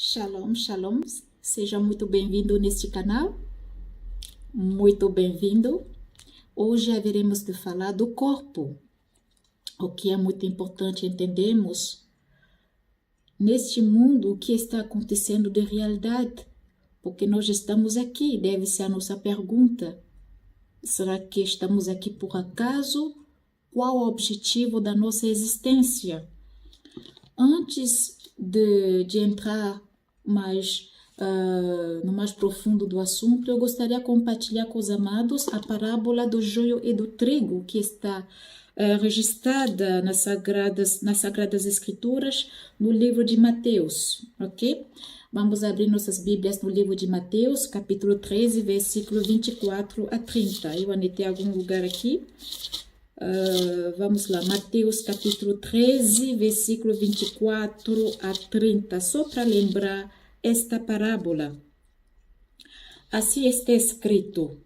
Shalom, shalom. Seja muito bem-vindo neste canal. Muito bem-vindo. Hoje haveremos de falar do corpo, o que é muito importante entendermos neste mundo o que está acontecendo de realidade, porque nós estamos aqui, deve ser a nossa pergunta. Será que estamos aqui por acaso? Qual o objetivo da nossa existência? Antes de entrar no mais profundo do assunto, eu gostaria de compartilhar com os amados a parábola do joio e do trigo, que está registrada nas Sagradas Escrituras, no livro de Mateus, ok? Vamos abrir nossas Bíblias no livro de Mateus, capítulo 13, versículo 24 a 30. Eu anotei algum lugar aqui. Vamos lá, Mateus capítulo 13, versículo 24 a 30, só para lembrar esta parábola. Assim está escrito: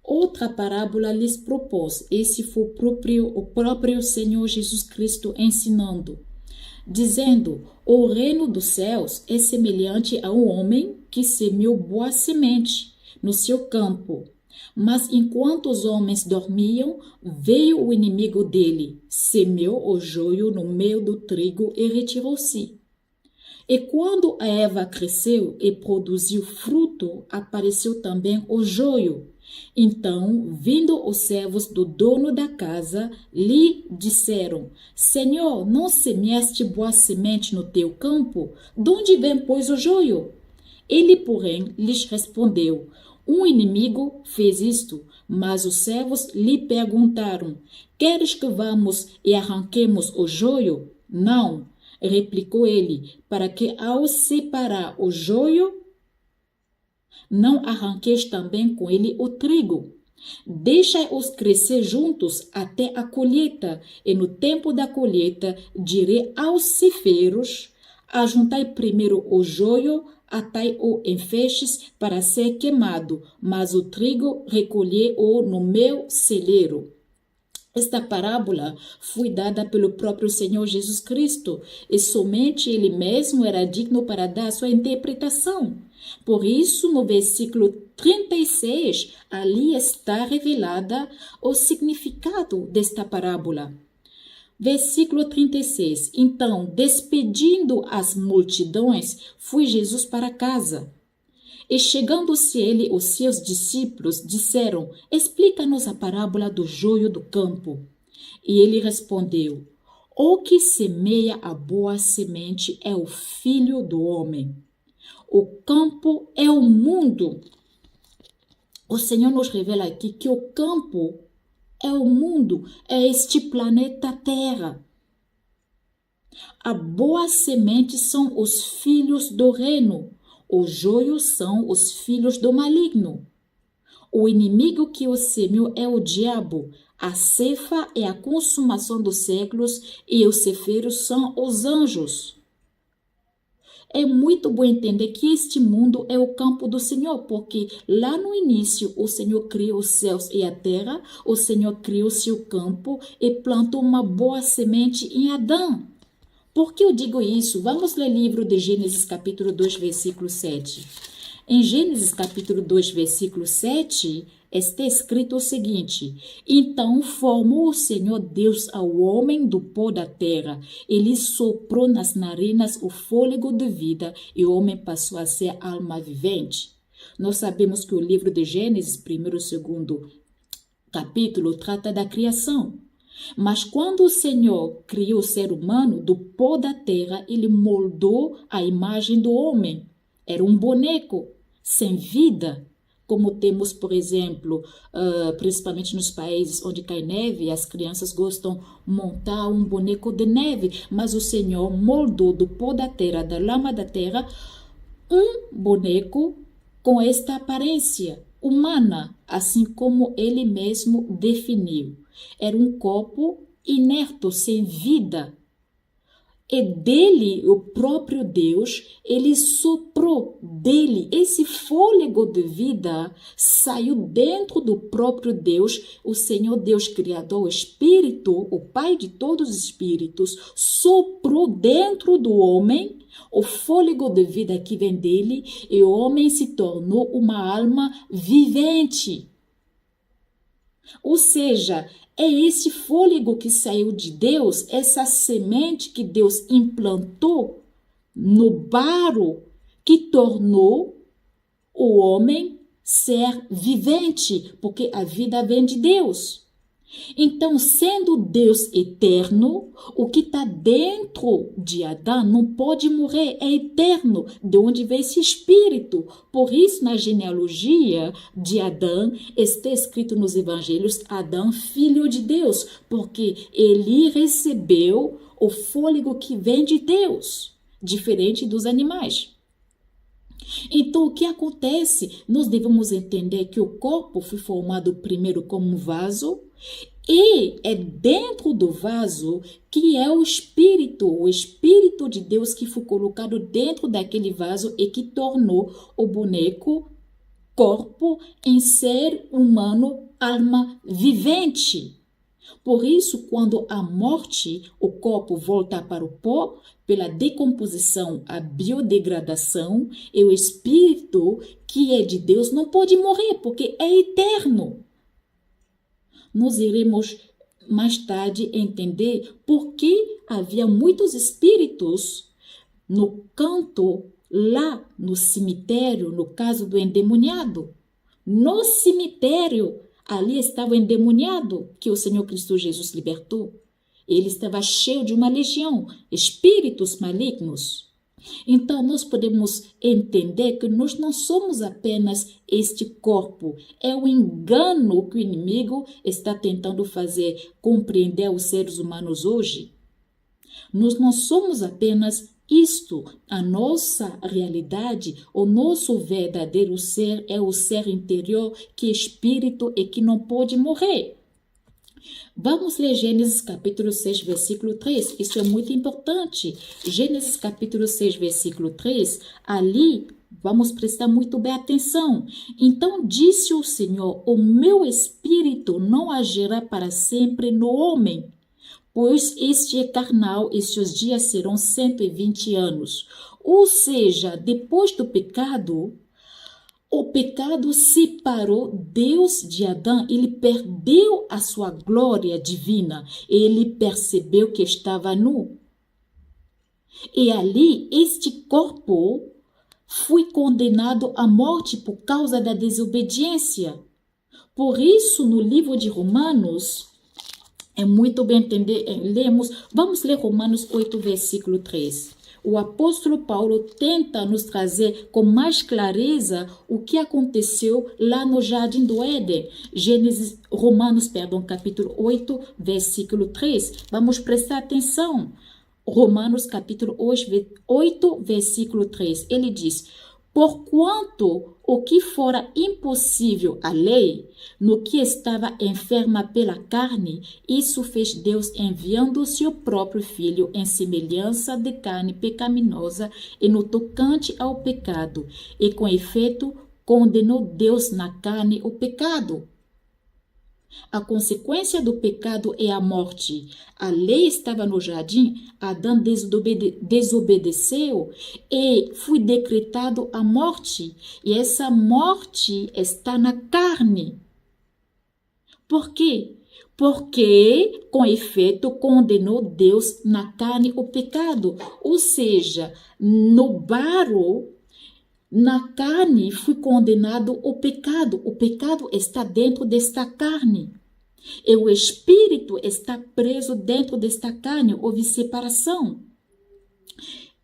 outra parábola lhes propôs, esse foi o próprio Senhor Jesus Cristo ensinando, dizendo: o reino dos céus é semelhante a um homem que semeou boa semente no seu campo. Mas enquanto os homens dormiam, veio o inimigo dele, semeou o joio no meio do trigo e retirou-se. E quando a erva cresceu e produziu fruto, apareceu também o joio. Então, vindo os servos do dono da casa, lhe disseram: Senhor, não semeaste boa semente no teu campo? De onde vem, pois, o joio? Ele, porém, lhes respondeu: um inimigo fez isto. Mas os servos lhe perguntaram: queres que vamos e arranquemos o joio? Não, replicou ele, para que ao separar o joio, não arranqueis também com ele o trigo. Deixai-os crescer juntos até a colheita, e no tempo da colheita direi aos ceifeiros: ajuntai primeiro o joio, atai-o em feixes para ser queimado, mas o trigo recolhei-o no meu celeiro. Esta parábola foi dada pelo próprio Senhor Jesus Cristo, e somente Ele mesmo era digno para dar sua interpretação. Por isso, no versículo 36, ali está revelada o significado desta parábola. Versículo 36. Então, despedindo as multidões, foi Jesus para casa. E chegando-se ele, os seus discípulos disseram: explica-nos a parábola do joio do campo. E ele respondeu: o que semeia a boa semente é o Filho do Homem. O campo é o mundo. O Senhor nos revela aqui que o campo é o mundo, é este planeta Terra. A boa semente são os filhos do reino. Os joios são os filhos do maligno. O inimigo que o semeou é o diabo. A ceifa é a consumação dos séculos e os ceifeiros são os anjos. É muito bom entender que este mundo é o campo do Senhor, porque lá no início o Senhor criou os céus e a terra, o Senhor criou seu campo e plantou uma boa semente em Adão. Por que eu digo isso? Vamos ler o livro de Gênesis capítulo 2, versículo 7. Em Gênesis capítulo 2, versículo 7, está escrito o seguinte: então formou o Senhor Deus ao homem do pó da terra, ele soprou nas narinas o fôlego de vida e o homem passou a ser alma vivente. Nós sabemos que o livro de Gênesis, primeiro e segundo capítulo, trata da criação. Mas quando o Senhor criou o ser humano do pó da terra, ele moldou a imagem do homem. Era um boneco, sem vida. Como temos, por exemplo, principalmente nos países onde cai neve, as crianças gostam de montar um boneco de neve. Mas o Senhor moldou do pó da terra, da lama da terra, um boneco com esta aparência humana, assim como ele mesmo definiu. Era um corpo inerto, sem vida. é dele, o próprio Deus, ele soprou dele. Esse fôlego de vida saiu dentro do próprio Deus, o Senhor Deus Criador, o Espírito, o Pai de todos os Espíritos, soprou dentro do homem o fôlego de vida que vem dele e o homem se tornou uma alma vivente. Ou seja, é esse fôlego que saiu de Deus, essa semente que Deus implantou no barro, que tornou o homem ser vivente, porque a vida vem de Deus. Então, sendo Deus eterno, o que está dentro de Adão não pode morrer, é eterno, de onde vem esse espírito. Por isso, na genealogia de Adão, está escrito nos evangelhos, Adão, filho de Deus, porque ele recebeu o fôlego que vem de Deus, diferente dos animais. Então, o que acontece? Nós devemos entender que o corpo foi formado primeiro como um vaso e é dentro do vaso que é o Espírito de Deus que foi colocado dentro daquele vaso e que tornou o boneco, corpo, em ser humano, alma vivente. Por isso, quando a morte, o corpo volta para o pó, pela decomposição, a biodegradação, e o espírito que é de Deus não pode morrer, porque é eterno. Nós iremos mais tarde entender por que havia muitos espíritos no canto, lá no cemitério, no caso do endemoniado. No cemitério, ali estava o endemoniado que o Senhor Cristo Jesus libertou. Ele estava cheio de uma legião, espíritos malignos. Então, nós podemos entender que nós não somos apenas este corpo. É o engano que o inimigo está tentando fazer compreender aos seres humanos hoje. Nós não somos apenas isto. A nossa realidade, o nosso verdadeiro ser é o ser interior que é espírito e que não pode morrer. Vamos ler Gênesis capítulo 6, versículo 3. Isso é muito importante. Gênesis capítulo 6, versículo 3. Ali, vamos prestar muito bem atenção. Então disse o Senhor, o meu espírito não agirá para sempre no homem, pois este é carnal e seus dias serão 120 anos. Ou seja, depois do pecado, o pecado separou Deus de Adão, ele perdeu a sua glória divina, ele percebeu que estava nu. E ali, este corpo foi condenado à morte por causa da desobediência. Por isso, no livro de Romanos, é muito bem entender, vamos ler Romanos 8, versículo 3. O apóstolo Paulo tenta nos trazer com mais clareza o que aconteceu lá no Jardim do Éden. Romanos, capítulo 8, versículo 3. Vamos prestar atenção. Romanos, capítulo 8, versículo 3. Ele diz, porquanto o que fora impossível à lei, no que estava enferma pela carne, isso fez Deus enviando o seu próprio Filho em semelhança de carne pecaminosa e no tocante ao pecado, e com efeito condenou Deus na carne o pecado. A consequência do pecado é a morte. A lei estava no jardim, Adão desobedeceu e foi decretado a morte. E essa morte está na carne. Por quê? Porque, com efeito, condenou Deus na carne o pecado. Ou seja, no barro, na carne foi condenado o pecado. O pecado está dentro desta carne. E o espírito está preso dentro desta carne. Houve separação.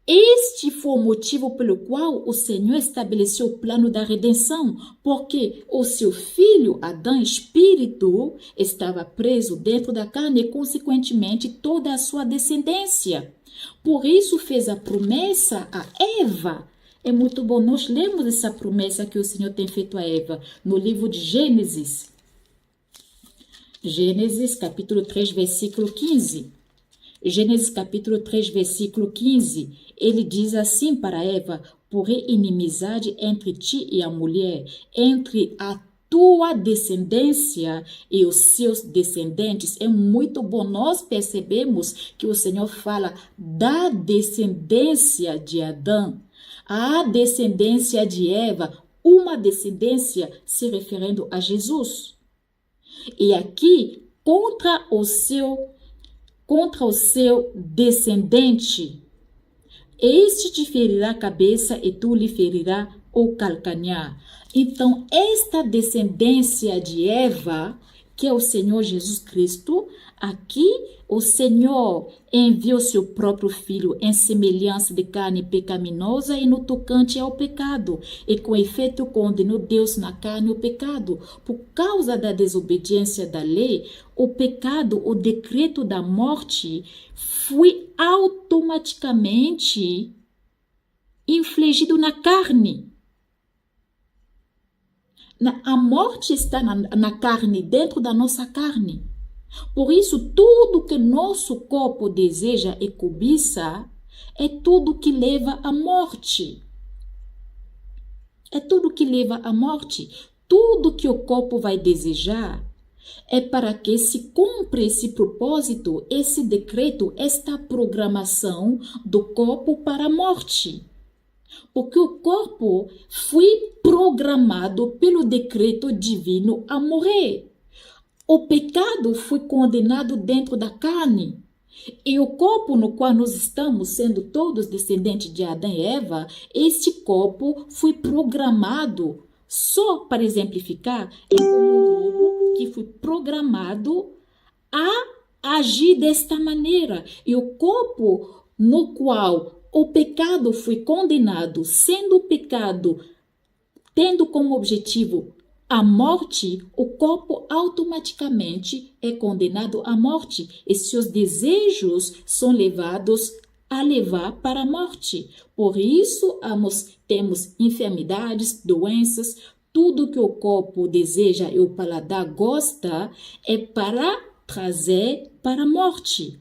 Este foi o motivo pelo qual o Senhor estabeleceu o plano da redenção, porque o seu filho, Adão, espírito, estava preso dentro da carne e, consequentemente, toda a sua descendência. Por isso fez a promessa a Eva. É muito bom, nós lemos essa promessa que o Senhor tem feito a Eva no livro de Gênesis. Gênesis, capítulo 3, versículo 15. Gênesis capítulo 3, versículo 15, ele diz assim para Eva: porém inimizade entre ti e a mulher, entre a tua descendência e os seus descendentes. É muito bom nós percebemos que o Senhor fala da descendência de Adão, a descendência de Eva, uma descendência se referindo a Jesus. E aqui, contra o seu descendente, este te ferirá a cabeça e tu lhe ferirá o calcanhar. Então, esta descendência de Eva, que é o Senhor Jesus Cristo, aqui o Senhor enviou seu próprio Filho em semelhança de carne pecaminosa e no tocante ao pecado, e com efeito condenou Deus na carne o pecado. Por causa da desobediência da lei, o pecado, o decreto da morte, foi automaticamente infligido na carne. A morte está na carne, dentro da nossa carne. Por isso, tudo que nosso corpo deseja e cobiça é tudo que leva à morte. É tudo que leva à morte. Tudo que o corpo vai desejar é para que se cumpra esse propósito, esse decreto, esta programação do corpo para a morte. Porque o corpo foi programado pelo decreto divino a morrer. O pecado foi condenado dentro da carne. E o corpo no qual nós estamos, sendo todos descendentes de Adão e Eva, este corpo foi programado, só para exemplificar, é como um globo que foi programado a agir desta maneira. E o corpo no qual o pecado foi condenado, sendo o pecado tendo como objetivo a morte, o corpo automaticamente é condenado à morte e seus desejos são levados a levar para a morte. Por isso, temos enfermidades, doenças, tudo que o corpo deseja e o paladar gosta é para trazer para a morte.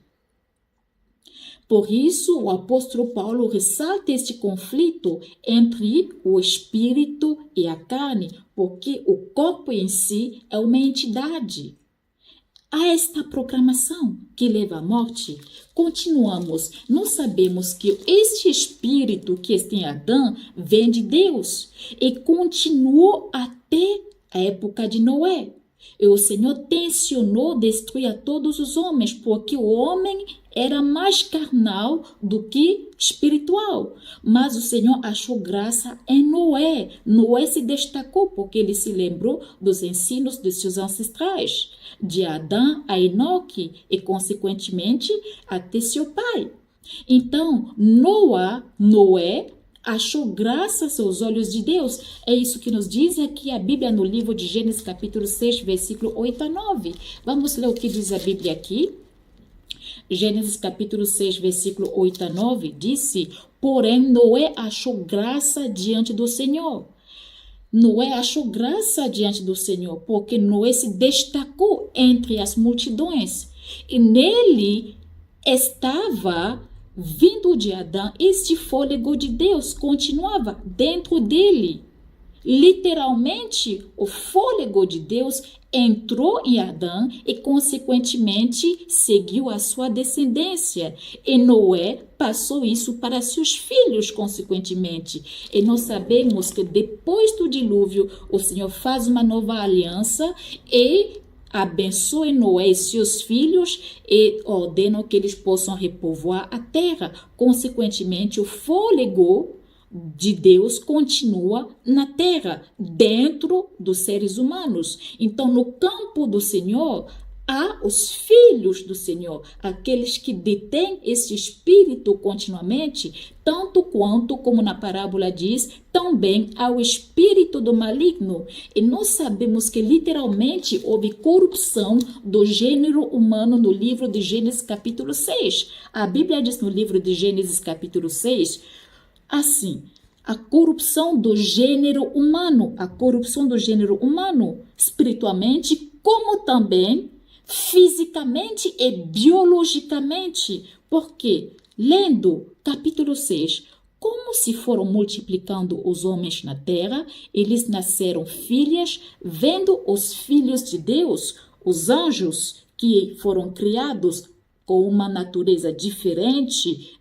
Por isso, o apóstolo Paulo ressalta este conflito entre o espírito e a carne, porque o corpo em si é uma entidade. Há esta proclamação que leva à morte. Continuamos. Nós sabemos que este espírito que está em Adão vem de Deus e continuou até a época de Noé. E o Senhor tensionou destruir a todos os homens, porque o homem era mais carnal do que espiritual. Mas o Senhor achou graça em Noé. Noé se destacou porque ele se lembrou dos ensinos de seus ancestrais, de Adão a Enoque e, consequentemente, até seu pai. Então, Noé achou graças aos olhos de Deus. É isso que nos diz aqui a Bíblia no livro de Gênesis capítulo 6, versículo 8 a 9. Vamos ler o que diz a Bíblia aqui. Gênesis capítulo 6, versículo 8 a 9, disse: porém Noé achou graça diante do Senhor. Noé achou graça diante do Senhor, porque Noé se destacou entre as multidões. E nele estava vindo de Adão, este fôlego de Deus continuava dentro dele. Literalmente, o fôlego de Deus entrou em Adão e, consequentemente, seguiu a sua descendência. E Noé passou isso para seus filhos, consequentemente. E nós sabemos que depois do dilúvio, o Senhor faz uma nova aliança e abençoe Noé e seus filhos e ordena que eles possam repovoar a terra. Consequentemente, o fôlego de Deus continua na terra, dentro dos seres humanos. Então, no campo do Senhor, há os filhos do Senhor, aqueles que detêm esse espírito continuamente, tanto quanto, como na parábola diz, também há o espírito do maligno. E nós sabemos que literalmente houve corrupção do gênero humano no livro de Gênesis capítulo 6. A Bíblia diz no livro de Gênesis capítulo 6, assim: a corrupção do gênero humano espiritualmente, como também fisicamente e biologicamente. Porque, lendo capítulo 6, como se foram multiplicando os homens na terra, eles nasceram filhas, vendo os filhos de Deus, os anjos que foram criados com uma natureza diferente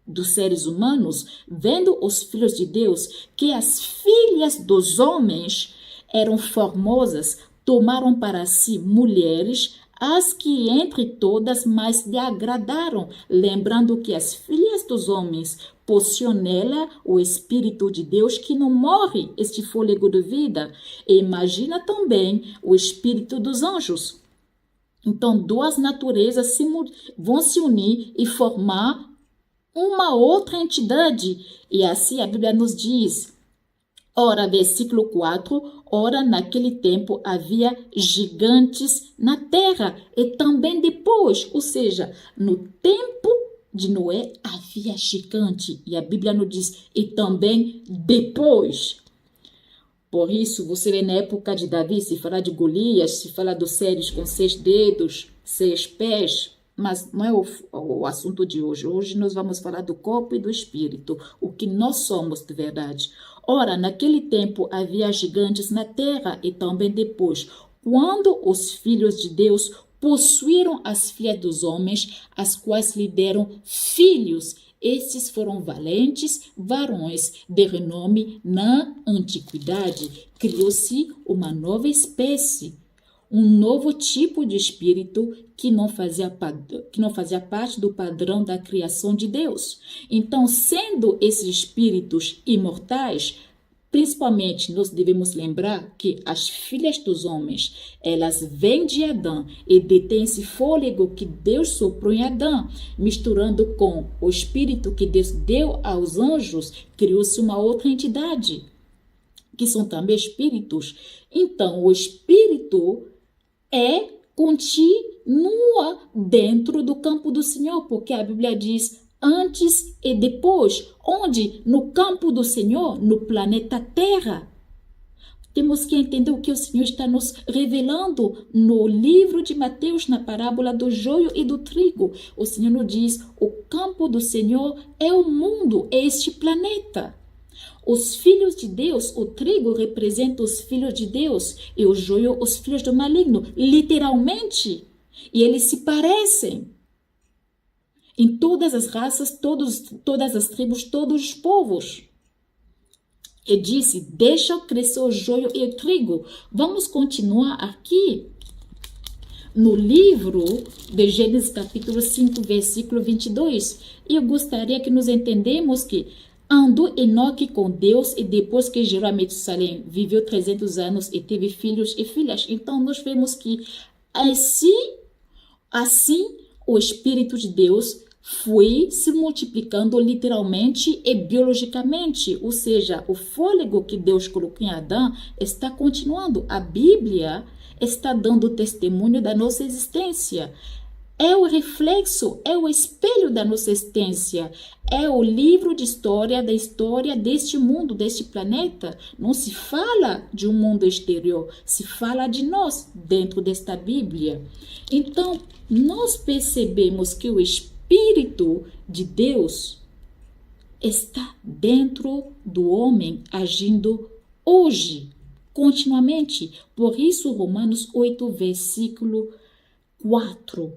dos seres humanos, vendo os filhos de Deus, que as filhas dos homens eram formosas, tomaram para si mulheres, as que entre todas mais lhe agradaram, lembrando que as filhas dos homens possuem nela o Espírito de Deus que não morre, este fôlego de vida. E imagina também o Espírito dos anjos. Então, duas naturezas vão se unir e formar uma outra entidade. E assim a Bíblia nos diz. Ora, versículo 4, ora, naquele tempo havia gigantes na terra, e também depois, ou seja, no tempo de Noé havia gigante, e a Bíblia nos diz, e também depois. Por isso, você vê na época de Davi, se fala de Golias, se fala dos seres com 6 dedos, 6 pés, mas não é o assunto de hoje. Hoje nós vamos falar do corpo e do espírito, o que nós somos de verdade. Ora, naquele tempo havia gigantes na terra e também depois, quando os filhos de Deus possuíram as filhas dos homens, as quais lhe deram filhos. Estes foram valentes varões de renome na antiguidade. Criou-se uma nova espécie, um novo tipo de espírito que não fazia parte do padrão da criação de Deus. Então, sendo esses espíritos imortais, principalmente nós devemos lembrar que as filhas dos homens, elas vêm de Adão e detêm esse fôlego que Deus soprou em Adão, misturando com o espírito que Deus deu aos anjos, criou-se uma outra entidade, que são também espíritos. Então, o espírito continua dentro do campo do Senhor, porque a Bíblia diz antes e depois, onde? No campo do Senhor, no planeta Terra. Temos que entender o que o Senhor está nos revelando no livro de Mateus, na parábola do joio e do trigo. O Senhor nos diz, o campo do Senhor é o mundo, é este planeta. Os filhos de Deus, o trigo representa os filhos de Deus e o joio os filhos do maligno, literalmente. E eles se parecem. Em todas as raças, todas as tribos, todos os povos. E disse, deixa crescer o joio e o trigo. Vamos continuar aqui no livro de Gênesis capítulo 5, versículo 22. E eu gostaria que nos entendemos que andou Enoque com Deus e depois que gerou a Metusalém, viveu 300 anos e teve filhos e filhas. Então, nós vemos que assim o Espírito de Deus foi se multiplicando literalmente e biologicamente. Ou seja, o fôlego que Deus colocou em Adão está continuando. A Bíblia está dando testemunho da nossa existência. É o reflexo, é o espelho da nossa existência. É o livro de história da história deste mundo, deste planeta. Não se fala de um mundo exterior, se fala de nós dentro desta Bíblia. Então, nós percebemos que o Espírito de Deus está dentro do homem, agindo hoje, continuamente. Por isso, Romanos 8, versículo 4.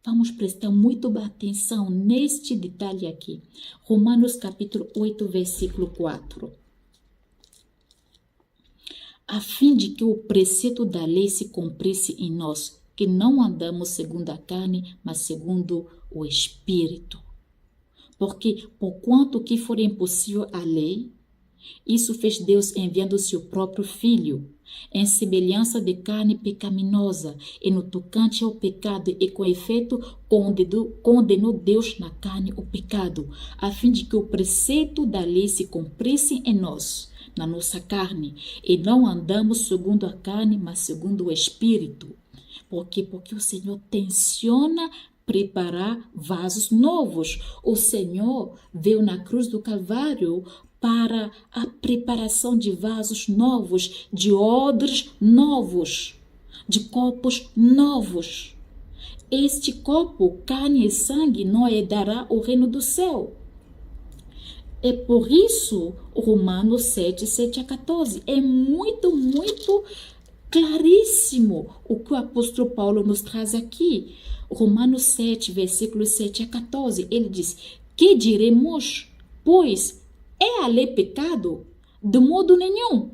Vamos prestar muito atenção neste detalhe aqui. Romanos capítulo 8, versículo 4. A fim de que o preceito da lei se cumprisse em nós, que não andamos segundo a carne, mas segundo o Espírito. Porque, porquanto que for impossível a lei, isso fez Deus enviando seu próprio Filho, em semelhança de carne pecaminosa, e no tocante ao pecado, e com efeito condenou Deus na carne o pecado, a fim de que o preceito da lei se cumprisse em nós, na nossa carne, e não andamos segundo a carne, mas segundo o Espírito. Porque o Senhor tenciona preparar vasos novos. O Senhor veio na cruz do Calvário para a preparação de vasos novos, de odres novos. de corpos novos. Este corpo, carne e sangue, não herdará o reino do céu. É por isso, Romanos 7, 7 a 14. É muito, muito claríssimo o que o apóstolo Paulo nos traz aqui. Romanos 7, versículos 7 a 14. Ele diz: que diremos? Pois é a lei pecado? De modo nenhum.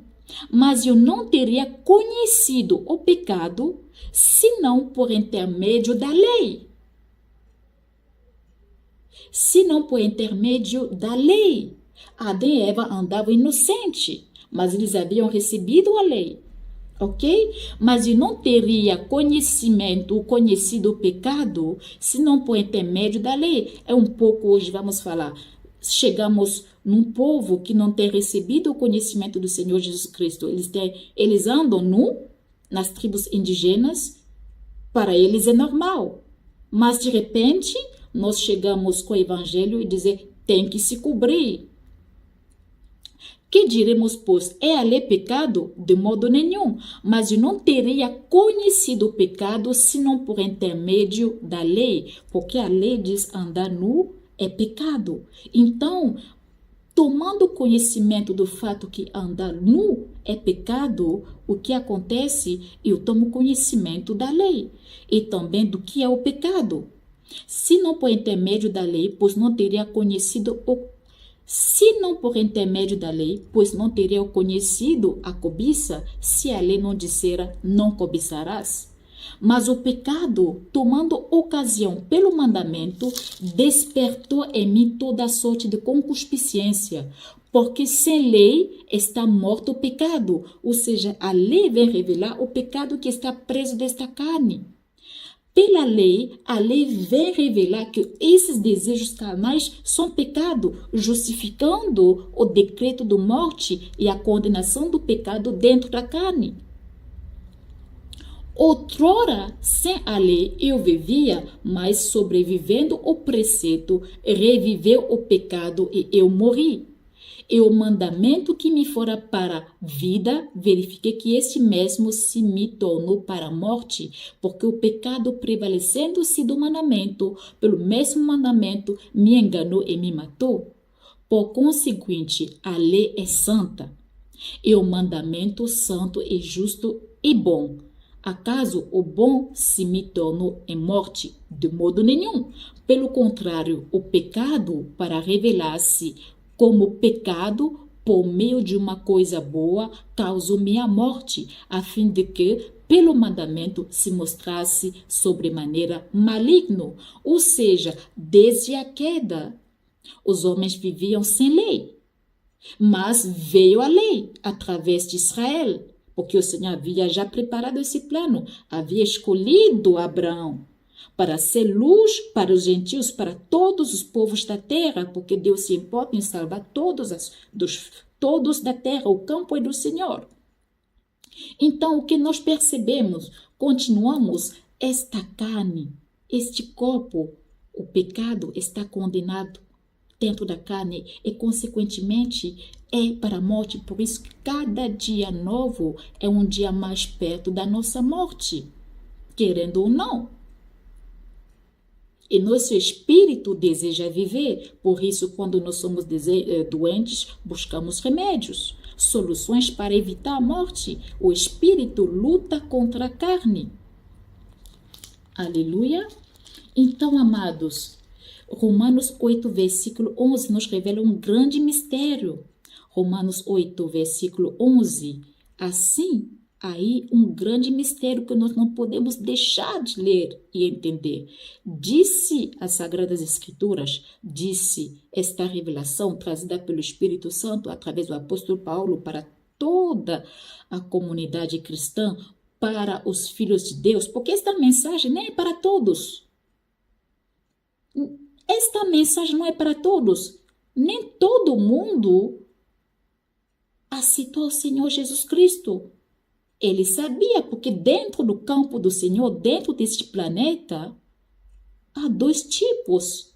Mas eu não teria conhecido o pecado senão por intermédio da lei. Senão por intermédio da lei. Adão e Eva andavam inocentes, mas eles haviam recebido a lei. Ok? Mas eu não teria conhecido o pecado senão por intermédio da lei. É um pouco, hoje vamos falar, chegamos num povo que não tem recebido o conhecimento do Senhor Jesus Cristo. Eles andam nas tribos indígenas, para eles é normal. Mas de repente, nós chegamos com o evangelho e dizer, tem que se cobrir. Que diremos, pois, é a lei pecado? De modo nenhum. Mas eu não teria conhecido o pecado senão por intermédio da lei. Porque a lei diz andar nu é pecado. Então, tomando conhecimento do fato que andar nu é pecado, o que acontece? Eu tomo conhecimento da lei e também do que é o pecado. Se não por intermédio da lei, pois não teria conhecido Se não por intermédio da lei, pois não teria conhecido a cobiça, se a lei não dissera, não cobiçarás. Mas o pecado, tomando ocasião pelo mandamento, despertou em mim toda sorte de concupiscência, porque sem lei está morto o pecado, ou seja, a lei vem revelar o pecado que está preso desta carne. Pela lei, a lei vem revelar que esses desejos carnais são pecado, justificando o decreto de morte e a condenação do pecado dentro da carne. Outrora, sem a lei, eu vivia, mas sobrevivendo o preceito, reviveu o pecado e eu morri. E o mandamento que me fora para vida, verifiquei que este mesmo se me tornou para a morte, porque o pecado prevalecendo-se do mandamento, pelo mesmo mandamento, me enganou e me matou. Por conseguinte, a lei é santa, e o mandamento santo e justo e bom. Acaso o bom se me tornou em morte? De modo nenhum. Pelo contrário, o pecado, para revelar-se como pecado, por meio de uma coisa boa, causou-me a morte, a fim de que, pelo mandamento, se mostrasse sobremaneira maligno. Ou seja, desde a queda, os homens viviam sem lei. Mas veio a lei através de Israel, porque o Senhor havia já preparado esse plano, havia escolhido Abraão para ser luz para os gentios, para todos os povos da terra, porque Deus se importa em salvar todos da terra, o campo é do Senhor. Então, o que nós percebemos? Continuamos, esta carne, este corpo, o pecado está condenado dentro da carne e, consequentemente, é para a morte. Por isso que cada dia novo é um dia mais perto da nossa morte, querendo ou não. E nosso espírito deseja viver, por isso, quando nós somos doentes, buscamos remédios, soluções para evitar a morte. O espírito luta contra a carne. Aleluia! Então, amados, Romanos 8, versículo 11, nos revela um grande mistério. Romanos 8, versículo 11. Assim, aí um grande mistério que nós não podemos deixar de ler e entender. Disse as Sagradas Escrituras, disse esta revelação trazida pelo Espírito Santo através do apóstolo Paulo para toda a comunidade cristã, para os filhos de Deus, porque esta mensagem nem é para todos. Esta mensagem não é para todos. Nem todo mundo aceitou o Senhor Jesus Cristo. Ele sabia, porque dentro do campo do Senhor, dentro deste planeta, há dois tipos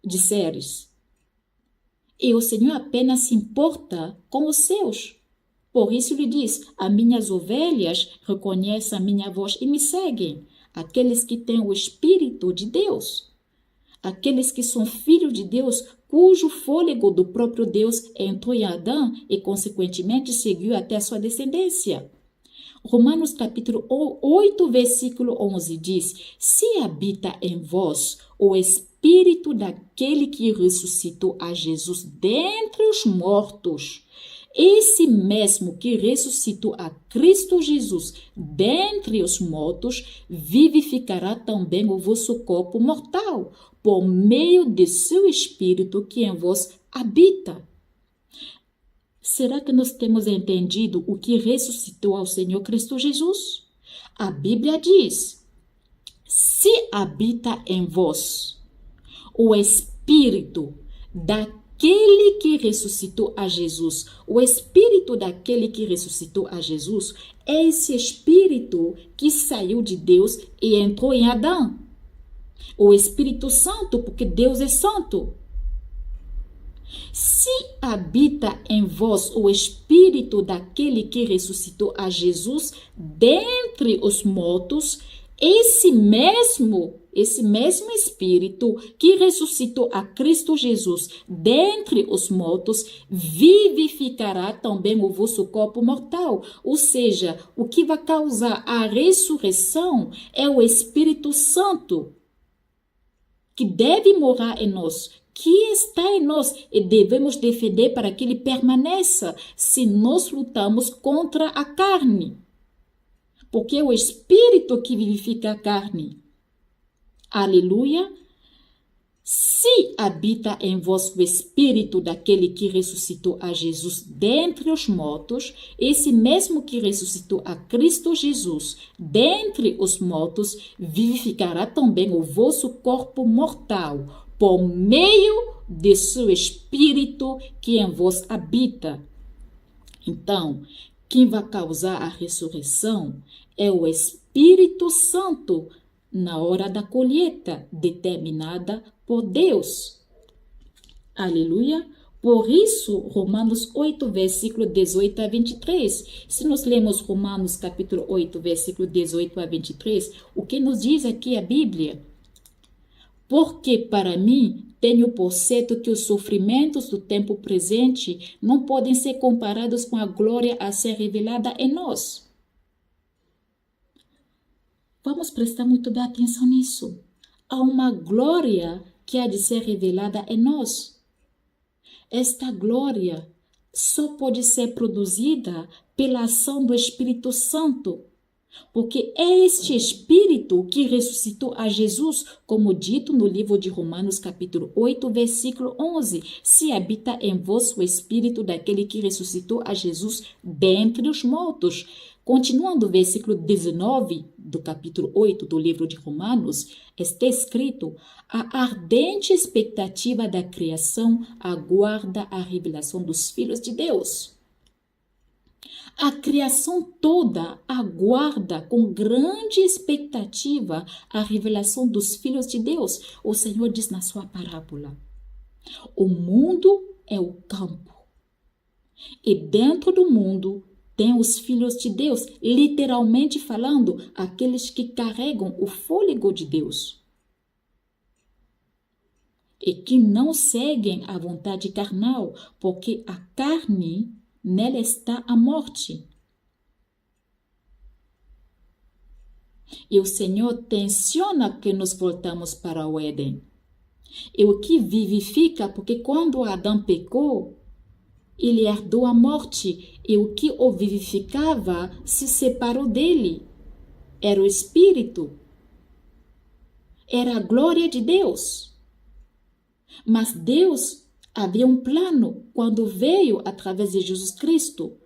de seres. E o Senhor apenas se importa com os seus. Por isso ele diz, as minhas ovelhas reconhecem a minha voz e me seguem. Aqueles que têm o Espírito de Deus. Aqueles que são filhos de Deus, cujo fôlego do próprio Deus entrou em Adão e, consequentemente, seguiu até a sua descendência. Romanos capítulo 8, versículo 11 diz, se habita em vós o Espírito daquele que ressuscitou a Jesus dentre os mortos, esse mesmo que ressuscitou a Cristo Jesus dentre os mortos, vivificará também o vosso corpo mortal, por meio de seu Espírito que em vós habita. Será que nós temos entendido o que ressuscitou ao Senhor Cristo Jesus? A Bíblia diz, se habita em vós o Espírito daquele que ressuscitou a Jesus. O Espírito daquele que ressuscitou a Jesus é esse Espírito que saiu de Deus e entrou em Adão. O Espírito Santo, porque Deus é santo. Se habita em vós o Espírito daquele que ressuscitou a Jesus dentre os mortos, esse mesmo Espírito que ressuscitou a Cristo Jesus dentre os mortos, vivificará também o vosso corpo mortal. Ou seja, o que vai causar a ressurreição é o Espírito Santo, que deve morar em nós, que está em nós e devemos defender para que ele permaneça se nós lutamos contra a carne. Porque é o Espírito que vivifica a carne. Aleluia! Se habita em vós o Espírito daquele que ressuscitou a Jesus dentre os mortos, esse mesmo que ressuscitou a Cristo Jesus dentre os mortos, vivificará também o vosso corpo mortal, por meio de seu Espírito que em vós habita. Então, quem vai causar a ressurreição é o Espírito Santo na hora da colheita determinada por Deus. Aleluia! Por isso, Romanos 8, versículo 18 a 23. Se nós lemos Romanos capítulo 8, versículo 18 a 23, o que nos diz aqui a Bíblia? Porque para mim tenho por certo que os sofrimentos do tempo presente não podem ser comparados com a glória a ser revelada em nós. Vamos prestar muito bem atenção nisso. Há uma glória que há de ser revelada em nós. Esta glória só pode ser produzida pela ação do Espírito Santo, porque é este Espírito que ressuscitou a Jesus, como dito no livro de Romanos capítulo 8, versículo 11. Se habita em vós o Espírito daquele que ressuscitou a Jesus dentre os mortos. Continuando o versículo 19 do capítulo 8 do livro de Romanos, está escrito: a ardente expectativa da criação aguarda a revelação dos filhos de Deus. A criação toda aguarda com grande expectativa a revelação dos filhos de Deus. O Senhor diz na sua parábola: o mundo é o campo, e dentro do mundo tem os filhos de Deus, literalmente falando, aqueles que carregam o fôlego de Deus e que não seguem a vontade carnal, porque a carne, nela está a morte. E o Senhor tensiona que nos voltamos para o Éden. E o que vivifica, porque quando Adão pecou, ele herdou a morte, e o que o vivificava se separou dele. Era o Espírito. Era a glória de Deus. Mas Deus havia um plano quando veio através de Jesus Cristo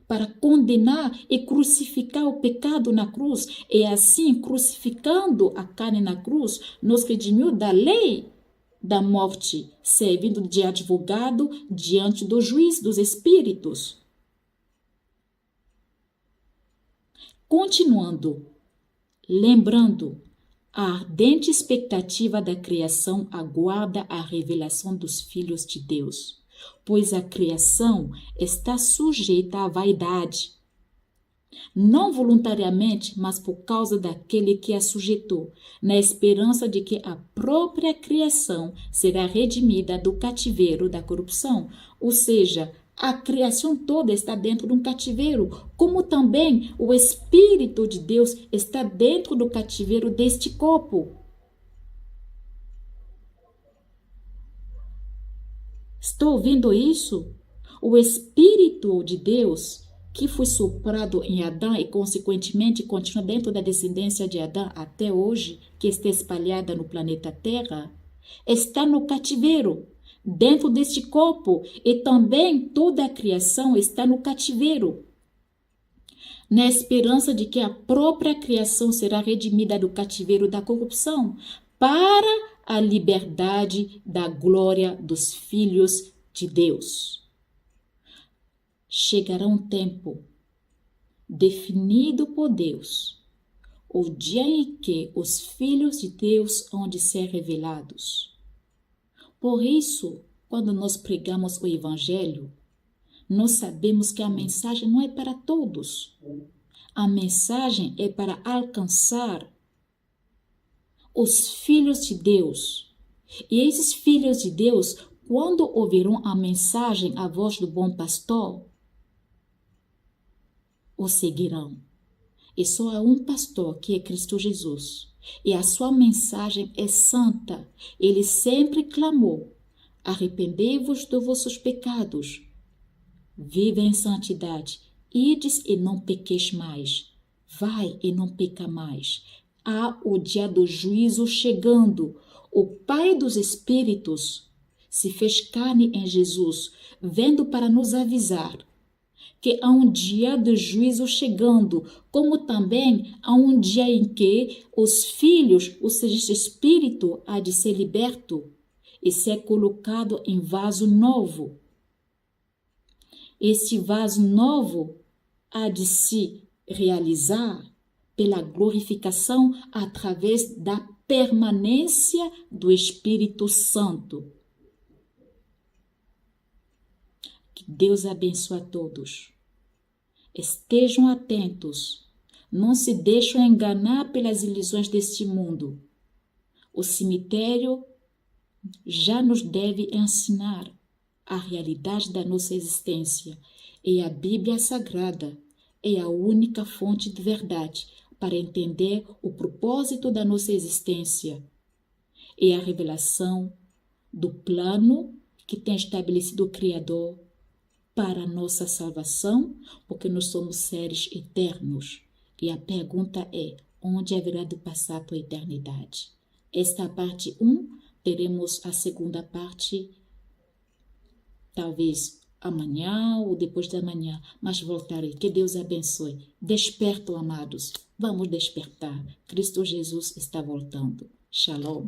para condenar e crucificar o pecado na cruz. E assim, crucificando a carne na cruz, nos redimiu da lei da morte, servindo de advogado diante do juiz dos espíritos. Continuando, lembrando, a ardente expectativa da criação aguarda a revelação dos filhos de Deus. pois a criação está sujeita à vaidade, não voluntariamente, mas por causa daquele que a sujeitou, na esperança de que a própria criação será redimida do cativeiro da corrupção. Ou seja, a criação toda está dentro de um cativeiro, como também o Espírito de Deus está dentro do cativeiro deste corpo. Estou ouvindo isso? O Espírito de Deus, que foi soprado em Adão e, consequentemente, continua dentro da descendência de Adão até hoje, que está espalhada no planeta Terra, está no cativeiro, dentro deste corpo, e também toda a criação está no cativeiro, na esperança de que a própria criação será redimida do cativeiro da corrupção, para a liberdade da glória dos filhos de Deus. Chegará um tempo definido por Deus, o dia em que os filhos de Deus hão de ser revelados. Por isso, quando nós pregamos o Evangelho, nós sabemos que a mensagem não é para todos. A mensagem é para alcançar os filhos de Deus. E esses filhos de Deus, quando ouvirão a mensagem, a voz do bom pastor, o seguirão. E só há um pastor, que é Cristo Jesus. E a sua mensagem é santa. Ele sempre clamou: arrependei-vos dos vossos pecados. Vive em santidade. Ides e não pequeis mais. Vai e não peca mais. Há o dia do juízo chegando. O Pai dos Espíritos se fez carne em Jesus, vendo para nos avisar que há um dia do juízo chegando, como também há um dia em que os filhos, ou seja, este espírito, há de ser liberto e ser colocado em vaso novo. Este vaso novo há de se realizar pela glorificação através da permanência do Espírito Santo. Que Deus abençoe a todos. Estejam atentos. Não se deixem enganar pelas ilusões deste mundo. O cemitério já nos deve ensinar a realidade da nossa existência. E a Bíblia Sagrada é a única fonte de verdade para entender o propósito da nossa existência. É a revelação do plano que tem estabelecido o Criador para a nossa salvação, porque nós somos seres eternos. E a pergunta é: onde haverá de passar a tua eternidade? Esta é a parte 1, teremos a segunda parte, talvez amanhã ou depois da manhã, mas voltarei. Que Deus abençoe. Despertam, amados. Vamos despertar. Cristo Jesus está voltando. Shalom.